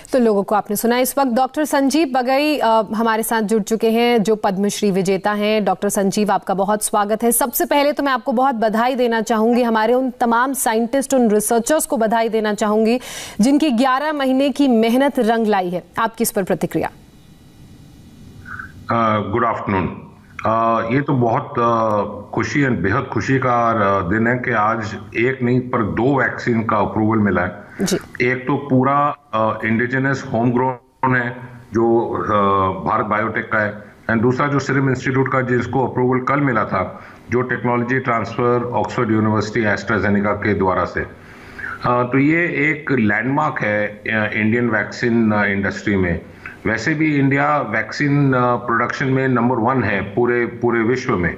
तो लोगों को आपने सुना। इस वक्त डॉक्टर संजीव बगई हमारे साथ जुड़ चुके हैं, जो पद्मश्री विजेता हैं। डॉक्टर संजीव, आपका बहुत स्वागत है। सबसे पहले तो मैं आपको बहुत बधाई देना चाहूंगी, हमारे उन तमाम साइंटिस्ट, उन रिसर्चर्स को बधाई देना चाहूंगी जिनकी 11 महीने की मेहनत रंग लाई है। आपकी इस पर प्रतिक्रिया? Good afternoon. ये तो बहुत खुशी है, बेहद खुशी का दिन है कि आज एक नहीं पर 2 वैक्सीन का अप्रूवल मिला है जी। एक तो पूरा इंडिजिनस होम ग्रोन है जो भारत बायोटेक का है, एंड दूसरा जो सीरम इंस्टीट्यूट का जिसको अप्रूवल कल मिला था, जो technology transfer Oxford university AstraZeneca के द्वारा से। तो ये एक लैंडमार्क है इंडियन वैक्सीन इंडस्ट्री में। वैसे भी इंडिया वैक्सीन प्रोडक्शन में नंबर 1 है पूरे विश्व में,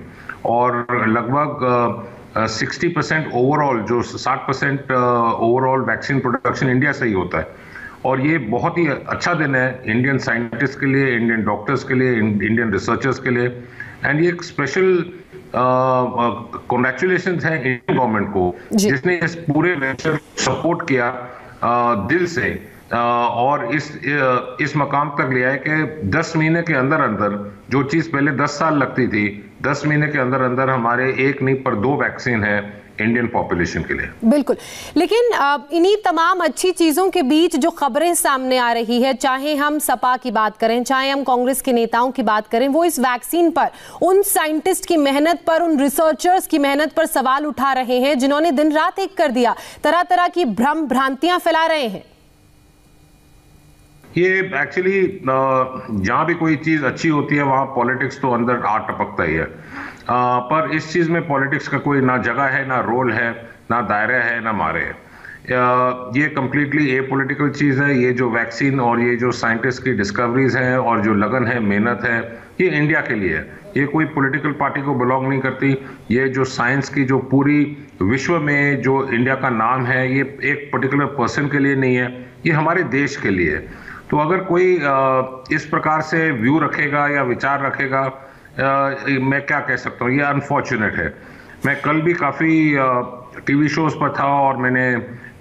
और लगभग 60% ओवरऑल, जो 60% ओवरऑल वैक्सीन प्रोडक्शन इंडिया से ही होता है। और ये बहुत ही अच्छा दिन है इंडियन साइंटिस्ट के लिए, इंडियन डॉक्टर्स के लिए, इंडियन रिसर्चर्स के लिए। एंड ये एक स्पेशल कॉन्ग्रेचुलेशंस है इंडियन गवर्नमेंट को, जिसने इस पूरे वेंचर सपोर्ट किया दिल से, और इस मकाम तक लिया है कि 10 महीने के अंदर अंदर जो चीज पहले 10 साल लगती थी, 10 महीने के अंदर अंदर हमारे एक नहीं पर 2 वैक्सीन है इंडियन पॉपुलेशन के लिए। बिल्कुल, लेकिन इन्हीं तमाम अच्छी चीजों के बीच जो खबरें सामने आ रही है, चाहे हम सपा की बात करें, चाहे हम कांग्रेस के नेताओं की बात करें, वो इस वैक्सीन पर, उन साइंटिस्ट की मेहनत पर, उन रिसर्चर्स की मेहनत पर सवाल उठा रहे हैं जिन्होंने दिन रात एक कर दिया, तरह तरह की भ्रम भ्रांतियां फैला रहे हैं। ये एक्चुअली जहां भी कोई चीज अच्छी होती है वहां पॉलिटिक्स तो अंदर आ टपकता ही है, पर इस चीज में पॉलिटिक्स का कोई ना जगह है, ना रोल है, ना दायरा है, ना मारे है। ये कंप्लीटली ए पॉलिटिकल चीज है। ये जो वैक्सीन और ये जो साइंटिस्ट की डिस्कवरीज है और जो लगन है, मेहनत है, ये इंडिया के लिए है। ये कोई पॉलिटिकल पार्टी को बिलोंग नहीं करती। ये जो साइंस की जो पूरी विश्व में जो इंडिया का नाम है, ये एक पर्टिकुलर पर्सन के लिए नहीं है, ये हमारे देश के लिए है। तो अगर कोई इस प्रकार से व्यू रखेगा या विचार रखेगा, मैं क्या कह सकता हूँ, ये अनफॉर्चुनेट है। मैं कल भी काफ़ी टीवी शोज पर था और मैंने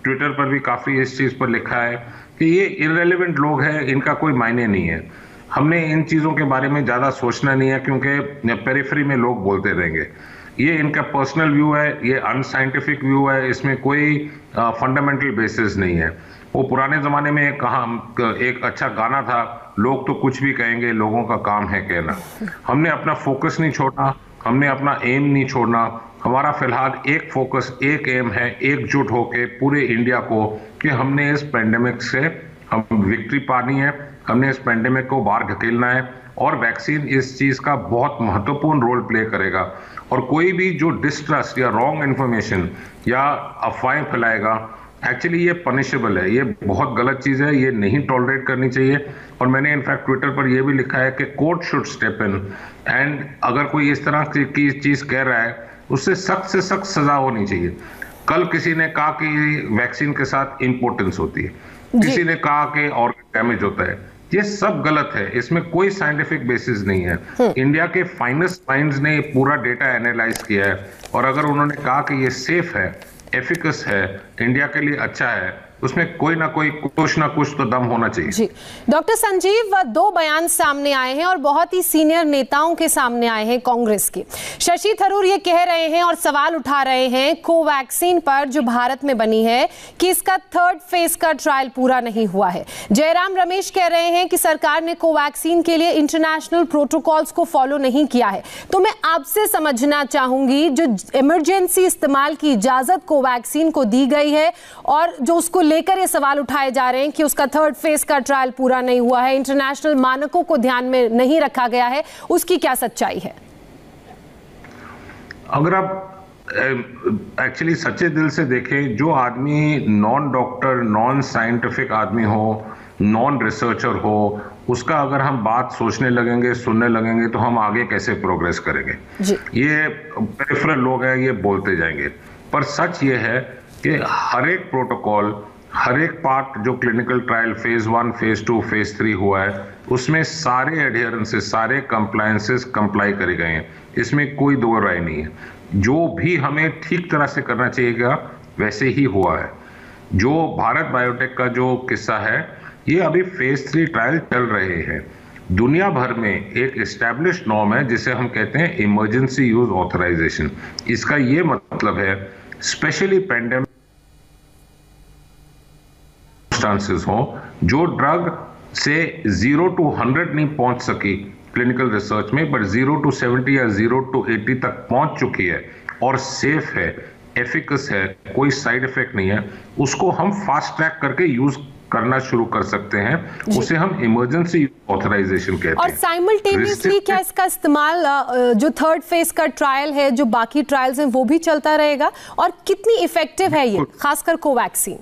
ट्विटर पर भी काफ़ी इस चीज़ पर लिखा है कि ये इररेलेवेंट लोग हैं, इनका कोई मायने नहीं है। हमने इन चीज़ों के बारे में ज़्यादा सोचना नहीं है, क्योंकि पेरिफेरी में लोग बोलते रहेंगे। ये इनका पर्सनल व्यू है, ये अनसाइंटिफिक व्यू है, इसमें कोई फंडामेंटल बेसिस नहीं है। वो पुराने ज़माने में एक अच्छा गाना था, लोग तो कुछ भी कहेंगे, लोगों का काम है कहना। हमने अपना फोकस नहीं छोड़ना, हमने अपना एम नहीं छोड़ना। हमारा फिलहाल एक फोकस, एक एम है, एकजुट होके पूरे इंडिया को, कि हमने इस पेंडेमिक से हम विक्ट्री पानी है, हमने इस पेंडेमिक को बाहर ढकेलना है, और वैक्सीन इस चीज़ का बहुत महत्वपूर्ण रोल प्ले करेगा। और कोई भी जो डिस्ट्रस्ट या रॉन्ग इन्फॉर्मेशन या अफवाहें फैलाएगा, एक्चुअली ये पनिशेबल है, ये बहुत गलत चीज़ है, ये नहीं टॉलरेट करनी चाहिए। और मैंने इनफैक्ट ट्विटर पर यह भी लिखा है कि court should step in, and अगर कोई इस तरह की चीज़ कह रहा है, उससे सख्त से सख्त सजा होनी चाहिए। कल किसी ने कहा कि वैक्सीन के साथ इम्पोर्टेंस होती है, किसी ने कहा कि ऑर्गन डैमेज होता है। ये सब गलत है, इसमें कोई साइंटिफिक बेसिस नहीं है। इंडिया के फाइनेस्ट माइंड्स ने पूरा डेटा एनालाइज किया है, और अगर उन्होंने कहा कि ये सेफ है, एफिकस है, इंडिया के लिए अच्छा है, उसमें कोई ना कोई कुछ ना कुछ तो दम होना चाहिए। जी डॉक्टर संजीव, 2 बयान सामने आए हैं और बहुत ही सीनियर नेताओं के सामने आए हैं कांग्रेस के। शशि थरूर ये कह रहे हैं और सवाल उठा रहे हैं कोवैक्सीन पर जो भारत में बनी है कि इसका 3rd फेज का ट्रायल पूरा नहीं हुआ है। जयराम रमेश कह रहे हैं कि सरकार ने कोवैक्सीन के लिए इंटरनेशनल प्रोटोकॉल्स को फॉलो नहीं किया है। तो मैं आपसे समझना चाहूंगी, जो इमरजेंसी इस्तेमाल की इजाजत कोवैक्सीन को दी गई है और जो उसको लेकर ये सवाल उठाए जा रहे हैं कि उसका 3rd फेज का ट्रायल पूरा नहीं हुआ है, इंटरनेशनल मानकों को ध्यान में नहीं रखा गया है, उसकी क्या सच्चाई है? अगर आप एक्चुअली सच्चे दिल से देखें, जो आदमी नॉन डॉक्टर, नॉन साइंटिफिक आदमी हो, नॉन रिसर्चर हो, उसका अगर हम बात सोचने लगेंगे, सुनने लगेंगे, तो हम आगे कैसे प्रोग्रेस करेंगे? ये पेरिफेरल लोग हैं, ये बोलते जाएंगे। पर सच ये है कि हर एक प्रोटोकॉल, हर एक पार्ट जो clinical trial phase 1, phase 2, phase 3 हुआ है, उसमें सारे एडहेरेंसेस, सारे कंप्लायंसेस कंप्लाई करे गए हैं। इसमें कोई दो राय नहीं है। जो भी हमें ठीक तरह से करना चाहिएगा वैसे ही हुआ है। जो भारत बायोटेक का जो किस्सा है, ये अभी फेज 3 ट्रायल चल रहे हैं। दुनिया भर में एक एस्टैब्लिश नॉर्म है जिसे हम कहते हैं इमरजेंसी यूज ऑथराइजेशन। इसका ये मतलब है स्पेशली पेंडेमिक सर्कमस्टांसेस हो, जो ड्रग से 0 to 100 नहीं पहुंच सकी क्लिनिकल रिसर्च में, बट 0 to 70 या 0 to 80 तक पहुंच चुकी है और सेफ है, एफिकस है, कोई साइड इफेक्ट नहीं है, उसको हम फास्ट ट्रैक करके यूज करना शुरू कर सकते हैं। उसे हम इमरजेंसी ऑथराइजेशन कहते हैं। और साइमल्टेनियसली क्या इसका इस्तेमाल जो थर्ड फेज का ट्रायल है, जो बाकी ट्रायल्स हैं, वो भी चलता रहेगा? और कितनी इफेक्टिव है ये, खासकर कोवैक्सीन?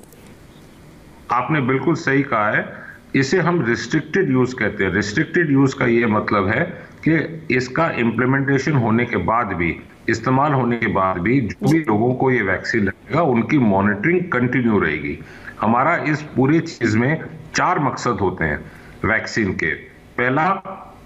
आपने बिल्कुल सही कहा है। इसे हम रिस्ट्रिक्टेड यूज कहते हैं। रिस्ट्रिक्टेड यूज का ये मतलब है कि इसका इम्प्लीमेंटेशन होने के बाद भी, इस्तेमाल होने के बाद भी, जो भी लोगों को ये वैक्सीन लगेगा उनकी मॉनिटरिंग कंटिन्यू रहेगी। हमारा इस पूरी चीज में 4 मकसद होते हैं वैक्सीन के। पहला,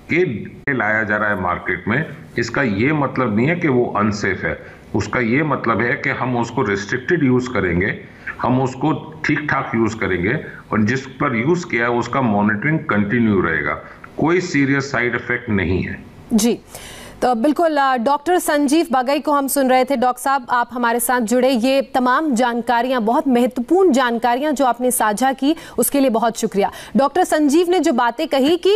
कि लाया जा रहा है मार्केट में, इसका ये मतलब नहीं है कि वो अनसेफ है। उसका ये मतलब है कि हम उसको रिस्ट्रिक्टेड यूज करेंगे, हम उसको ठीक ठाक यूज करेंगे और जिस पर यूज किया है उसका मॉनिटरिंग कंटिन्यू रहेगा। कोई सीरियस साइड इफेक्ट नहीं है। जी, तो बिल्कुल डॉक्टर संजीव बगई को हम सुन रहे थे। डॉक्टर साहब, आप हमारे साथ जुड़े, ये तमाम जानकारियां, बहुत महत्वपूर्ण जानकारियां जो आपने साझा की, उसके लिए बहुत शुक्रिया। डॉक्टर संजीव ने जो बातें कही कि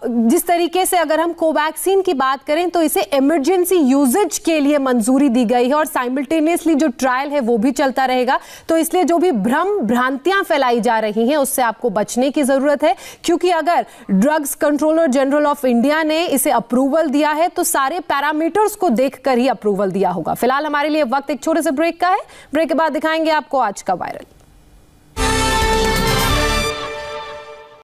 जिस तरीके से अगर हम कोवैक्सीन की बात करें तो इसे इमरजेंसी यूजेज के लिए मंजूरी दी गई है और साइमल्टेनियसली जो ट्रायल है वो भी चलता रहेगा, तो इसलिए जो भी भ्रम भ्रांतियां फैलाई जा रही हैं उससे आपको बचने की जरूरत है, क्योंकि अगर drugs controller general of India ने इसे अप्रूवल दिया है तो सारे पैरामीटर्स को देखकर ही अप्रूवल दिया होगा। फिलहाल हमारे लिए वक्त एक छोटे से ब्रेक का है। ब्रेक के बाद दिखाएंगे आपको आज का वायरल।